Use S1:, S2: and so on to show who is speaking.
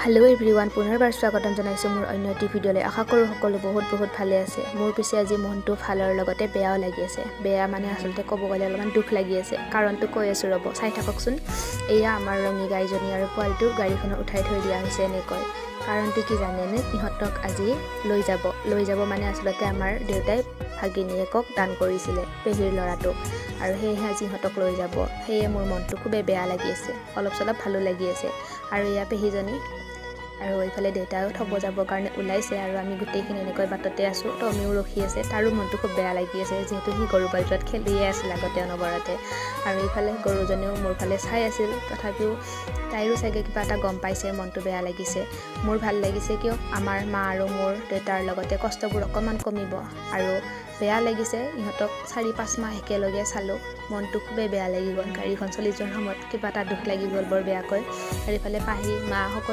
S1: Hello' everyone, পুনৰবাৰ স্বাগতম জনাইছোঁ মোৰ অন্য এটি ভিডিঅ'লৈ। আশা কৰোঁ সকলো বহুত ভালে আছে। মোৰ পিছে আজি মনটো ভালৰ লগতে বেয়াও লাগি আছে। বেয়া মানে আচলতে ক'ব গ'লে অলপমান দুখ লাগি আছে। কাৰণটো কৈ আছোঁ ৰ'ব, চাই থাককচোন। এয়া আমাৰ ৰঙী গাইজনী আৰু পোৱালিটো গাড়ীখনত উঠাই থৈ দিয়া হৈছে এনেকৈ। কাৰণটো কি জানেনে? ইহঁতক আজি লৈ যাব মানে আচলতে আমাৰ দেউতাই ভাগিনীয়েকক দান কৰিছিলে, পেহীৰ ল'ৰাটোক, আৰু সেয়েহে আজি ইহঁতক লৈ যাব। সেয়ে মোৰ মনটো খুবেই বেয়া লাগি আছে, অলপ চলপ ভালো লাগি আছে। আৰু এয়া পেহীজনী, আৰু এইফালে দেউতাও থ'ব যাবৰ কাৰণে ওলাইছে, আৰু আমি গোটেইখিনি এনেকৈ বাটতে আছোঁ। টমিও ৰখি আছে, তাৰো মনটো খুব বেয়া লাগি আছে, যিহেতু সি গৰু পোৱালিটোত খেলিয়ে আছিল আগতে অনবৰতে। আৰু এইফালে গৰুজনীও মোৰ ফালে চাই আছিল, তথাপিও তাইৰো চাগে কিবা এটা গম পাইছে, মনটো বেয়া লাগিছে। মোৰ ভাল লাগিছে কিয় আমাৰ মা আৰু মোৰ দেউতাৰ লগতে কষ্টবোৰ অকণমান কমিব। আৰু বেয়া লাগিছে, ইহঁতক 4-5 মাহ একেলগে চালোঁ, মনটো খুবেই বেয়া লাগি গ'ল। গাড়ীখন চলি যোৱাৰ সময়ত কিবা এটা দুখ লাগি গ'ল বৰ বেয়াকৈ। আৰু এইফালে পাহী, মা সকলো